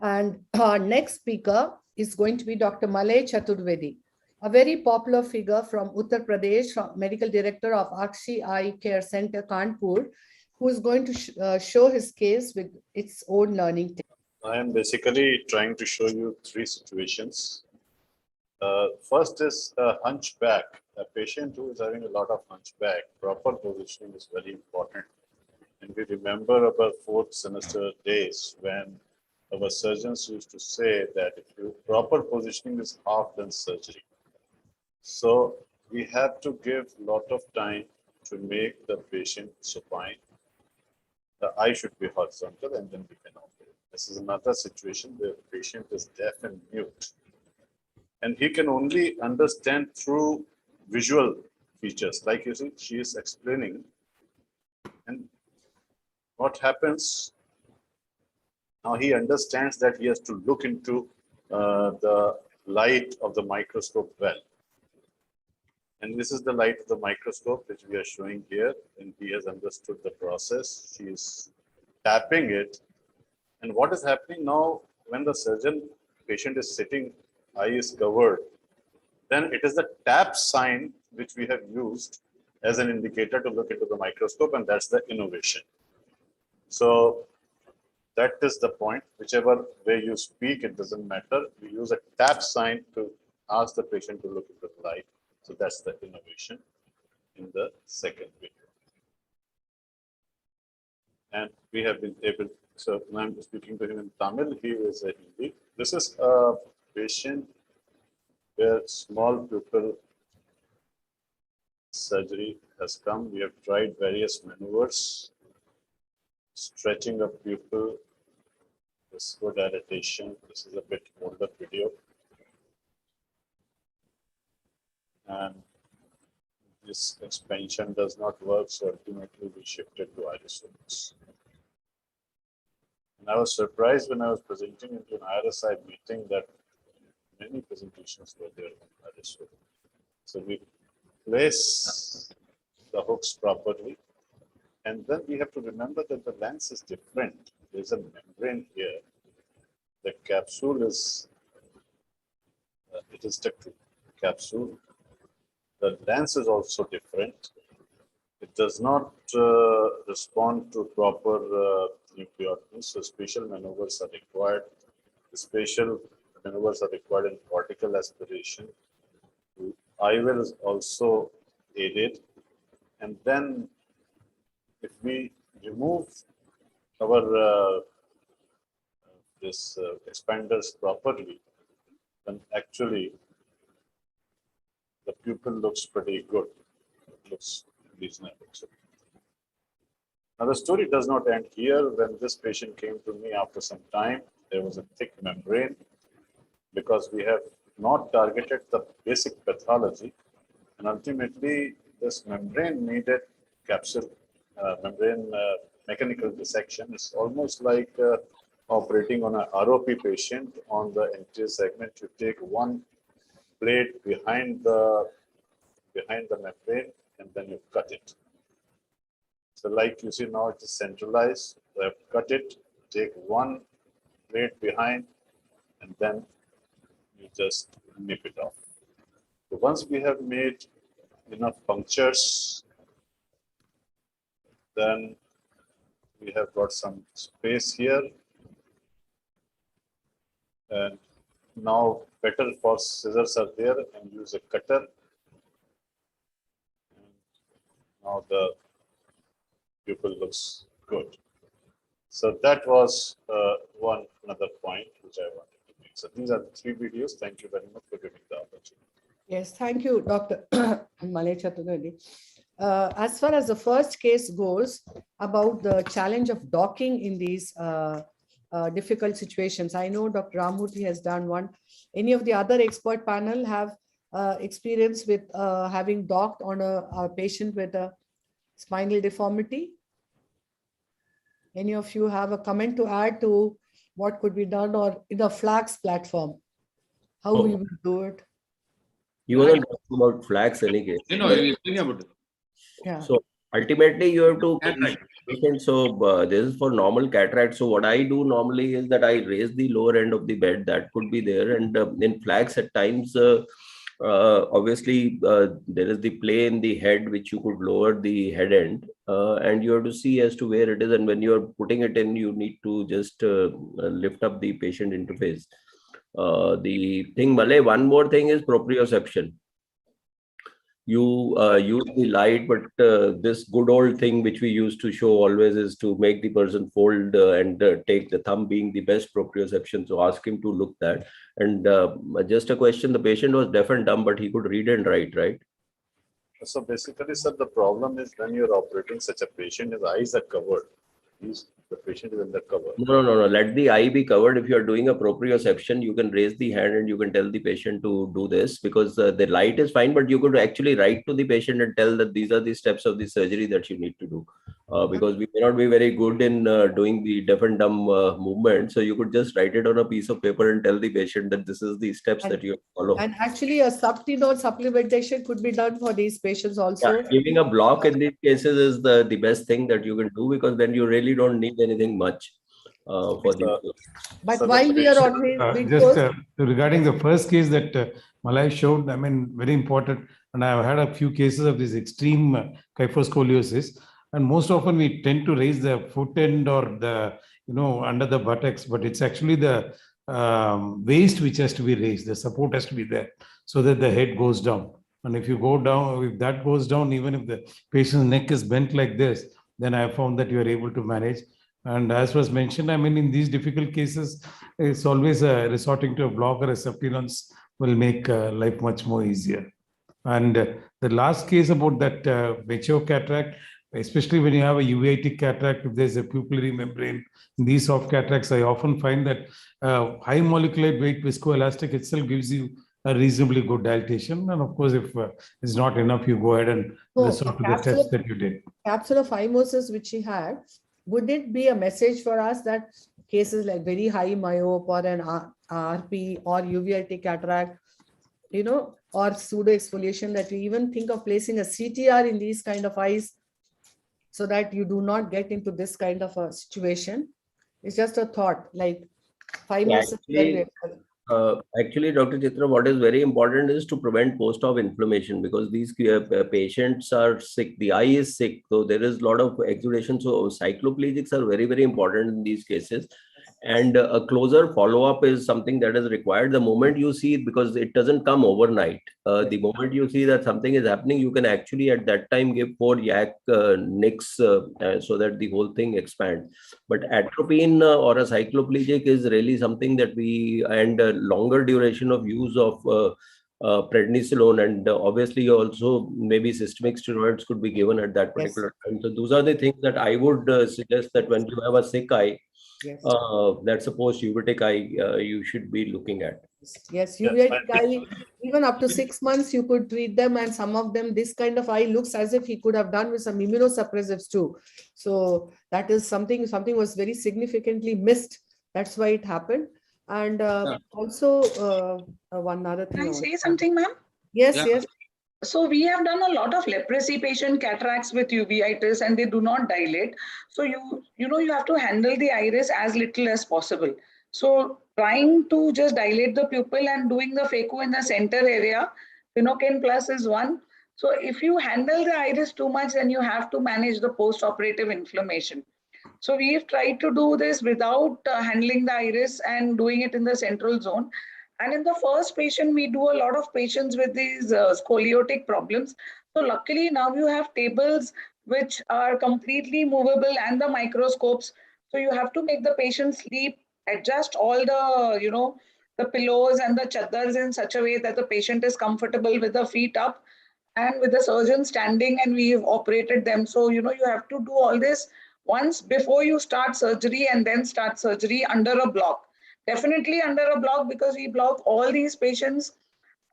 And our next speaker is going to be Dr. Malay Chaturvedi, a very popular figure from Uttar Pradesh, medical director of Akshi Eye Care Center, Kanpur, who is going to show his case with its own learning technique. I am basically trying to show you three situations. First is a hunchback. A patient who is having a lot of hunchback, proper positioning is very important. And we remember our fourth semester days when our surgeons used to say that if you proper positioning is half done surgery. So we have to give a lot of time to make the patient supine. The eye should be horizontal and then we can operate. This is another situation where the patient is deaf and mute. And he can only understand through visual features. Like you see, she is explaining. And what happens, now he understands that he has to look into the light of the microscope well. And this is the light of the microscope which we are showing here. And he has understood the process. She is tapping it. And what is happening now when the patient is sitting, eye is covered, then it is the tap sign which we have used as an indicator to look into the microscope, and that's the innovation. So that is the point. Whichever way you speak, it doesn't matter. We use a tap sign to ask the patient to look into the light. So that's the innovation in the second video. And we have been able, so now I'm speaking to him in Tamil, he is a Hindi. This is a patient where small pupil surgery has come. We have tried various maneuvers, stretching of pupil, this good dilatation. This is a bit older video. And this expansion does not work, so ultimately we shifted to iris. And I was surprised when I was presenting into an IRSI meeting that many presentations were there on iris. So we place the hooks properly, and then we have to remember that the lens is different. There's a membrane here. The capsule is, it is stuck to capsule. The lens is also different. It does not respond to proper nucleotomy, so special maneuvers are required. The special maneuvers are required in cortical aspiration. IOL is also aided. And then if we remove our expanders properly, then actually the pupil looks pretty good. It looks reasonable. Now the story does not end here. When this patient came to me after some time, there was a thick membrane because we have not targeted the basic pathology, and ultimately this membrane needed capsule membrane mechanical dissection. It's almost like operating on an ROP patient on the anterior segment. You take one blade behind the membrane and then you cut it. So like you see now it is centralized. So I have to cut it, take one blade behind, and then you just nip it off. So once we have made enough punctures, then we have got some space here. And now better for scissors are there and use a cutter. And now the pupil looks good. So that was another point which I wanted to make. So these are the three videos. Thank you very much for giving the opportunity. Yes, thank you, Dr. Malay Chaturvedi. As far as the first case goes about the challenge of docking in these difficult situations, I know Dr. Ramurthy has done one. Any of the other expert panel have experience with having docked on a patient with a spinal deformity? Any of you have a comment to add to what could be done, or in the FLAX platform, how we will do it? You were talking about FLAX any case. No, you're talking about it. Yeah. So ultimately you have to patient. So this is for normal cataract. So what I do normally is that I raise the lower end of the bed. That could be there. And in flags at times, obviously there is the play in the head which you could lower the head end, and you have to see as to where it is. And when you are putting it in, you need to just lift up the patient interface. The thing, Malay, one more thing is proprioception. You use the light, but this good old thing which we used to show always is to make the person fold and take the thumb being the best proprioception. So ask him to look that. And just a question, the patient was deaf and dumb, but he could read and write, right? So basically, sir, the problem is when you're operating such a patient, his eyes are covered. The patient is in the cover. No. Let the eye be covered. If you are doing a proprioception, you can raise the hand and you can tell the patient to do this, because the light is fine, but you could actually write to the patient and tell that these are the steps of the surgery that you need to do. Because we may not be very good in doing the deaf and dumb movement. So you could just write it on a piece of paper and tell the patient that this is the steps that you follow. And actually a subtenor supplementation could be done for these patients also. Yeah, giving a block in these cases is the best thing that you can do, because then you really don't need anything much for the. But So the while we are on Just regarding the first case that Malay showed, I mean, very important. And I've had a few cases of this extreme kyphoscoliosis. And most often we tend to raise the foot end or the, under the buttocks, but it's actually the waist which has to be raised. The support has to be there so that the head goes down. And if you go down, if that goes down, even if the patient's neck is bent like this, then I have found that you are able to manage. And as was mentioned, I mean, in these difficult cases, it's always resorting to a block or a subtenons will make life much more easier. And the last case about that mature cataract, especially when you have a uveitic cataract, if there's a pupillary membrane, in these soft cataracts, I often find that high molecular weight viscoelastic itself gives you a reasonably good dilatation. And of course, if it's not enough, you go ahead and resort to the steps that you did. Capsular phimosis, which she had, would it be a message for us that cases like very high myope or an RP or uveitic cataract, or pseudo exfoliation, that you even think of placing a CTR in these kind of eyes so that you do not get into this kind of a situation? It's just a thought, like phimosis. Actually, Dr. Chitra, what is very important is to prevent post-op inflammation, because these patients are sick. The eye is sick, so there is a lot of exudation. So cycloplegics are very, very important in these cases. And a closer follow-up is something that is required. The moment you see it, because it doesn't come overnight, the moment you see that something is happening, you can actually at that time give 4 yak nicks so that the whole thing expands. But atropine or a cycloplegic is really something that and longer duration of use of prednisolone, and obviously also maybe systemic steroids could be given at that particular time. So those are the things that I would suggest, that when you have a sick eye, that's supposed uveitic eye, you should be looking at. Yes, uveitic eye, even up to 6 months, you could treat them, and some of them, this kind of eye looks as if he could have done with some immunosuppressives too. So that is something was very significantly missed. That's why it happened. And also one other thing. Can I say something, ma'am? Yes, yes. So we have done a lot of leprosy patient cataracts with uveitis, and they do not dilate. So you have to handle the iris as little as possible. So trying to just dilate the pupil and doing the phaco in the center area, Phenocaine Plus is one. So if you handle the iris too much, then you have to manage the post-operative inflammation. So we've tried to do this without handling the iris and doing it in the central zone. And in the first patient, we do a lot of patients with these scoliotic problems. So luckily now you have tables which are completely movable and the microscopes. So you have to make the patient sleep, adjust all the, the pillows and the chaddars in such a way that the patient is comfortable with the feet up and with the surgeon standing, and we've operated them. So, you have to do all this once before you start surgery, and then start surgery under a block. Definitely under a block, because we block all these patients,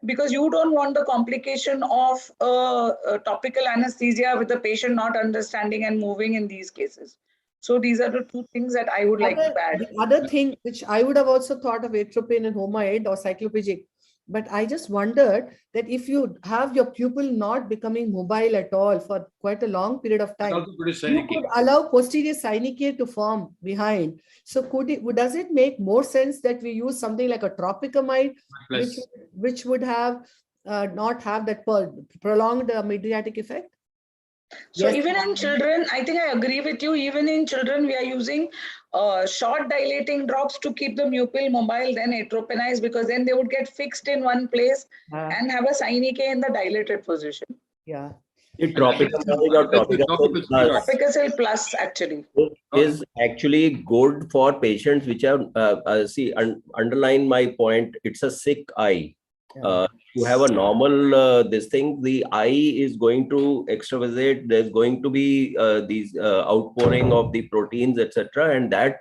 because you don't want the complication of a topical anesthesia with the patient not understanding and moving in these cases. So these are the 2 things that I would like to add. The other thing which I would have also thought of atropine and homoid or cycloplegic But I just wondered that if you have your pupil not becoming mobile at all for quite a long period of It time, also produces you synechiae. could allow posterior synechiae to form behind. So does it make more sense that we use something like a tropicamide, Plus, which would have not have that prolonged Mydriatic effect? So Yes. even in children, I think I agree with you. Even in children, we are using short dilating drops to keep the pupil mobile, then atropinize, because then they would get fixed in one place and have a synechiae in the dilated position. Yeah. The tropicamide or that's the topical tropicamide plus Tropicacil plus, actually. is actually good for patients which are, underline my point, it's a sick eye. You have a normal this thing, the eye is going to extravasate, there's going to be these outpouring of the proteins, etc. And that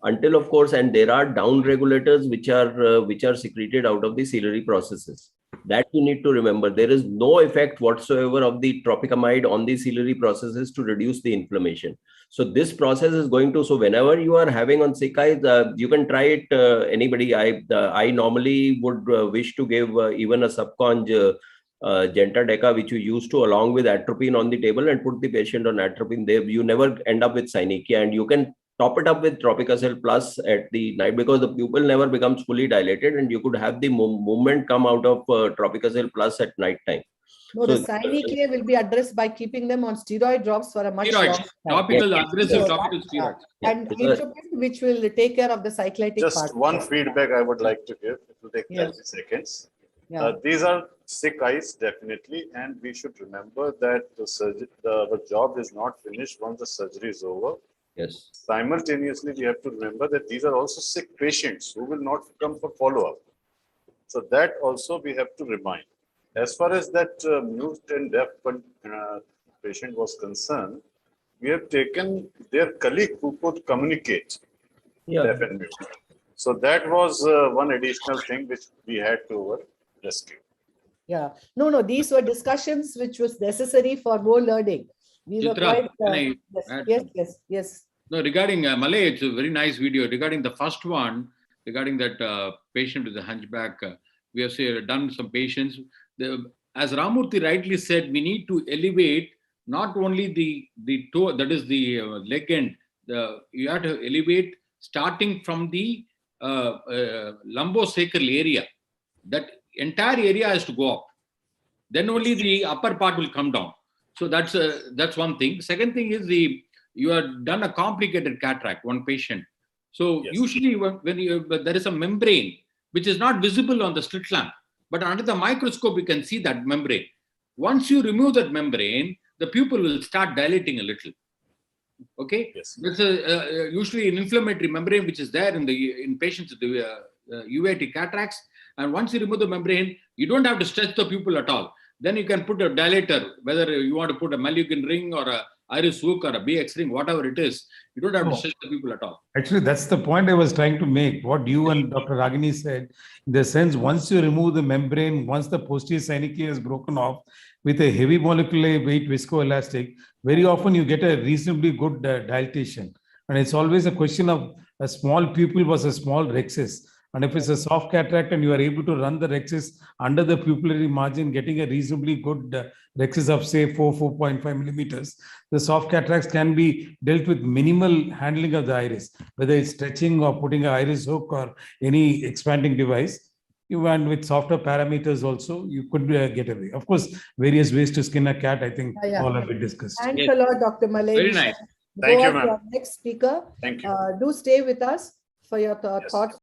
until, of course, and there are down regulators which are secreted out of the ciliary processes. That you need to remember. There is no effect whatsoever of the tropicamide on the ciliary processes to reduce the inflammation. So this process is going to, so whenever you are having on sick eyes, you can try it, anybody. I normally would wish to give even a subconj Gentadeca, which you use to along with atropine on the table and put the patient on atropine. There, you never end up with synechiae, and you can top it up with Tropicacil plus at the night, because the pupil never becomes fully dilated, and you could have the movement come out of Tropicacil plus at night time. No, the synechiae will be addressed by keeping them on steroid drops for a much steroids, longer time. topical, Yes. aggressive So topical that, steroids. And because- atropine, which will take care of the cyclitic Just part. one feedback I would like to give. It will take Yes. 30 seconds. Yeah. These are sick eyes, definitely, and we should remember that the job is not finished once the surgery is over. Yes. Simultaneously, we have to remember that these are also sick patients who will not come for follow-up. So that also we have to remind. As far as that mute and deaf patient was concerned, we have taken their colleague who could communicate deaf and mute. So that was one additional thing which we had to rescue. Yeah. No, these were discussions which was necessary for more learning. We were Chitra, quite, can I add yes. No, regarding Malay, it's a very nice video. Regarding the first one, regarding that patient with the hunchback, we have done some patients. As Ramurthy rightly said, we need to elevate not only the toe, that is the leg end. You have to elevate starting from the lumbosacral area. That entire area has to go up. Then only the upper part will come down. So that's one thing. Second thing is you have done a complicated cataract, one patient. So Yes. usually when there is a membrane which is not visible on the slit lamp, but under the microscope you can see that membrane. Once you remove that membrane, the pupil will start dilating a little. Okay, Yes. there's usually an inflammatory membrane which is there in patients with the uveitic cataracts, and once you remove the membrane, you don't have to stretch the pupil at all. Then you can put a dilator, whether you want to put a Malugin ring or a iris hook or a BX ring, whatever it is. You don't have to stretch the pupil at all. Actually, that's the point I was trying to make. What you and Dr. Ragini said, in the sense, once you remove the membrane, once the posterior synechiae is broken off with a heavy molecular weight viscoelastic, very often you get a reasonably good dilatation. And it's always a question of a small pupil versus small rhexis. And if it's a soft cataract and you are able to run the rhexis under the pupillary margin, getting a reasonably good rhexis of say 4.5 millimeters, the soft cataracts can be dealt with minimal handling of the iris, whether it's stretching or putting an iris hook or any expanding device. And with softer parameters also, you could get away. Of course, various ways to skin a cat, I think all have been discussed. Thanks Yes. a lot, Dr. Malay. Very We shall nice. go Thank you, on to ma'am. our next speaker. Thank you. Do stay with us for your Yes. thoughts